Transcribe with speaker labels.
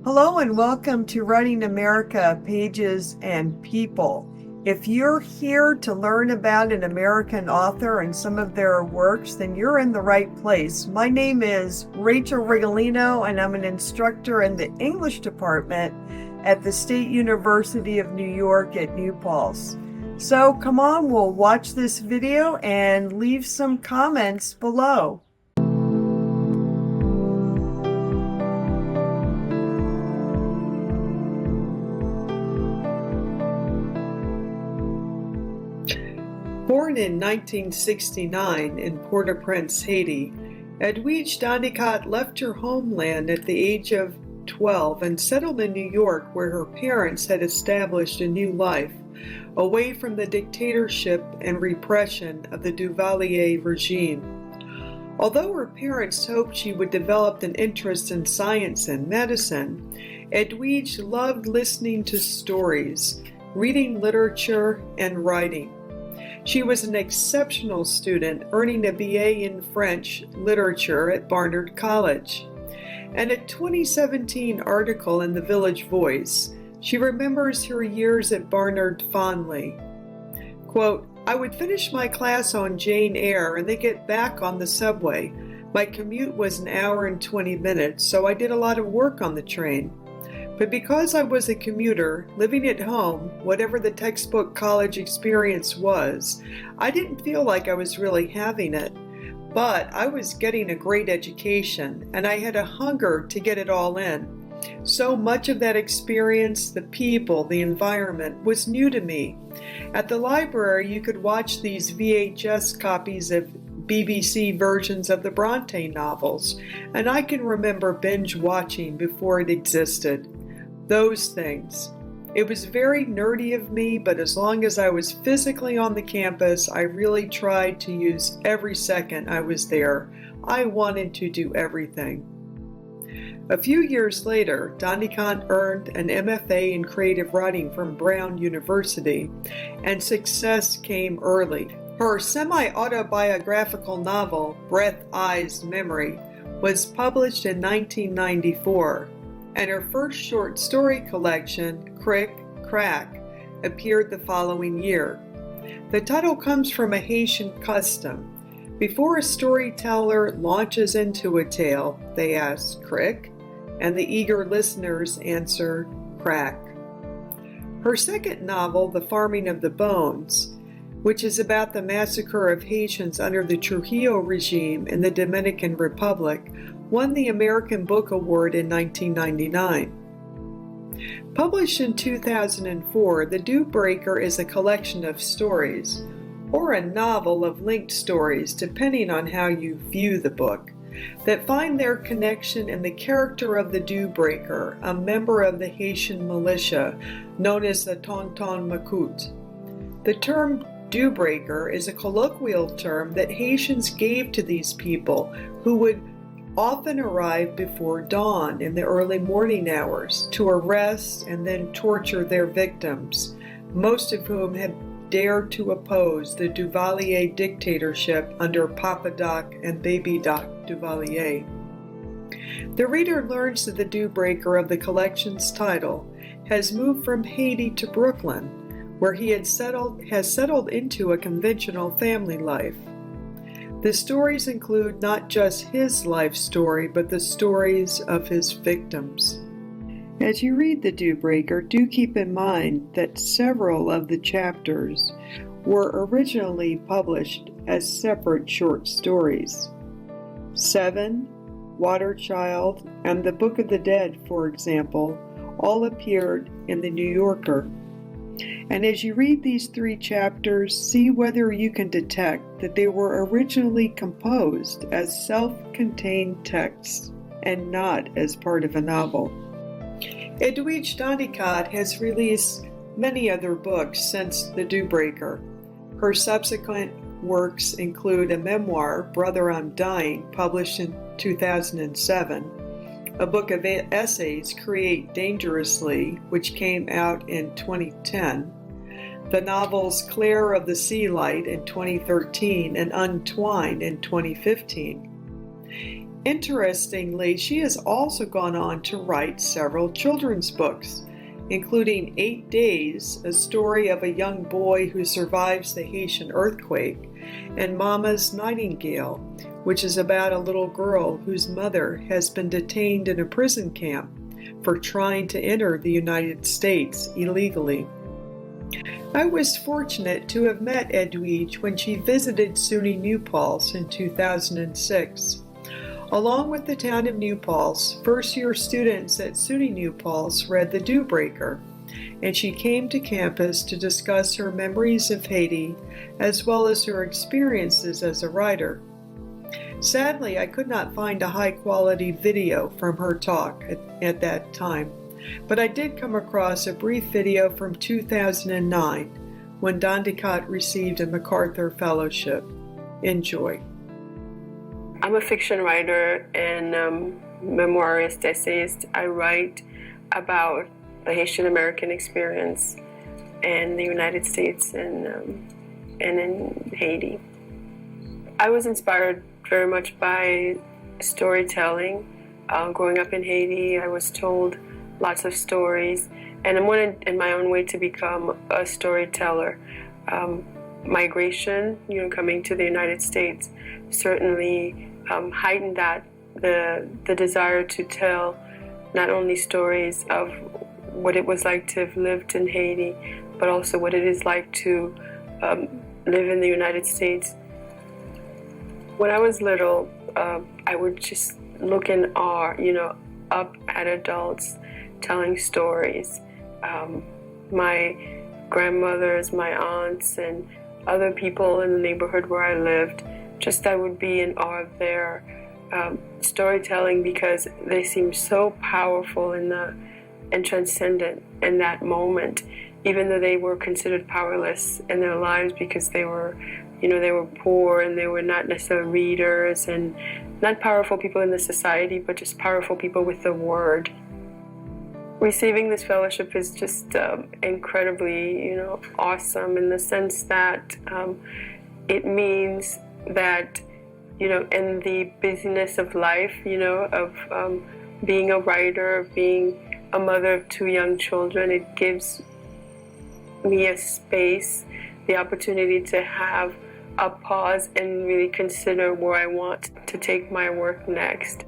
Speaker 1: Hello and welcome to Writing America, Pages and People. If you're here to learn about an American author and some of their works, then you're in the right place. My name is Rachel Rigolino and I'm an instructor in the English department at the State University of New York at New Paltz. So come on, we'll watch this video and leave some comments below. Born in 1969 in Port-au-Prince, Haiti, Edwidge Danticat left her homeland at the age of 12 and settled in New York, where her parents had established a new life, away from the dictatorship and repression of the Duvalier regime. Although her parents hoped she would develop an interest in science and medicine, Edwidge loved listening to stories, reading literature, and writing. She was an exceptional student, earning a BA in French literature at Barnard College. And a 2017 article in the Village Voice, she remembers her years at Barnard fondly. Quote, "I would finish my class on Jane Eyre and then get back on the subway. My commute was an hour and 20 minutes, so I did a lot of work on the train. But because I was a commuter, living at home, whatever the textbook college experience was, I didn't feel like I was really having it. But I was getting a great education, and I had a hunger to get it all in. So much of that experience, the people, the environment, was new to me. At the library, you could watch these VHS copies of BBC versions of the Bronte novels, and I can remember binge watching before it existed. Those things. It was very nerdy of me, but as long as I was physically on the campus, I really tried to use every second I was there. I wanted to do everything." A few years later, Danticat earned an MFA in creative writing from Brown University, and success came early. Her semi-autobiographical novel, Breath, Eyes, Memory, was published in 1994. And her first short story collection, Crick, Crack, appeared the following year. The title comes from a Haitian custom. Before a storyteller launches into a tale, they ask Crick, and the eager listeners answer Crack. Her second novel, The Farming of the Bones, which is about the massacre of Haitians under the Trujillo regime in the Dominican Republic, won the American Book Award in 1999. Published in 2004, The Dew Breaker is a collection of stories, or a novel of linked stories, depending on how you view the book, that find their connection in the character of the Dew Breaker, a member of the Haitian militia known as the Tonton Macoute. The term Dew Breaker is a colloquial term that Haitians gave to these people who would often arrive before dawn in the early morning hours to arrest and then torture their victims, most of whom had dared to oppose the Duvalier dictatorship under Papa Doc and Baby Doc Duvalier. The reader learns that the Dew Breaker of the collection's title has moved from Haiti to Brooklyn, where he has settled into a conventional family life. The stories include not just his life story, but the stories of his victims. As you read The Dew Breaker, do keep in mind that several of the chapters were originally published as separate short stories. Seven, Water Child, and The Book of the Dead, for example, all appeared in The New Yorker. And as you read these three chapters, see whether you can detect that they were originally composed as self-contained texts and not as part of a novel. Edwidge Danticat has released many other books since The Dew Breaker. Her subsequent works include a memoir, Brother, I'm Dying, published in 2007, a book of essays, Create Dangerously, which came out in 2010, the novels Claire of the Sea Light in 2013 and Untwined in 2015. Interestingly, she has also gone on to write several children's books, including 8 Days, a story of a young boy who survives the Haitian earthquake, and Mama's Nightingale, which is about a little girl whose mother has been detained in a prison camp for trying to enter the United States illegally. I was fortunate to have met Edwidge when she visited SUNY New Paltz in 2006. Along with the town of New Paltz, first-year students at SUNY New Paltz read The Dew Breaker, and she came to campus to discuss her memories of Haiti as well as her experiences as a writer. Sadly, I could not find a high-quality video from her talk at that time, but I did come across a brief video from 2009 when Danticat received a MacArthur Fellowship. Enjoy.
Speaker 2: I'm a fiction writer and memoirist, essayist. I write about the Haitian-American experience in the United States and in Haiti. I was inspired very much by storytelling. Growing up in Haiti, I was told lots of stories, and I wanted in my own way to become a storyteller. Migration, coming to the United States, certainly heightened the desire to tell not only stories of what it was like to have lived in Haiti, but also what it is like to live in the United States. When I was little, I would just look in awe, up at adults telling stories. My grandmothers, my aunts, and other people in the neighborhood where I lived, I would be in awe of their storytelling because they seemed so powerful and transcendent in that moment, even though they were considered powerless in their lives because they were poor and they were not necessarily readers and not powerful people in the society, but just powerful people with the word. Receiving this fellowship is just incredibly, awesome in the sense that it means that, in the busyness of life, of being a writer, of being a mother of 2 young children, it gives me a space, the opportunity to have a pause and really consider where I want to take my work next.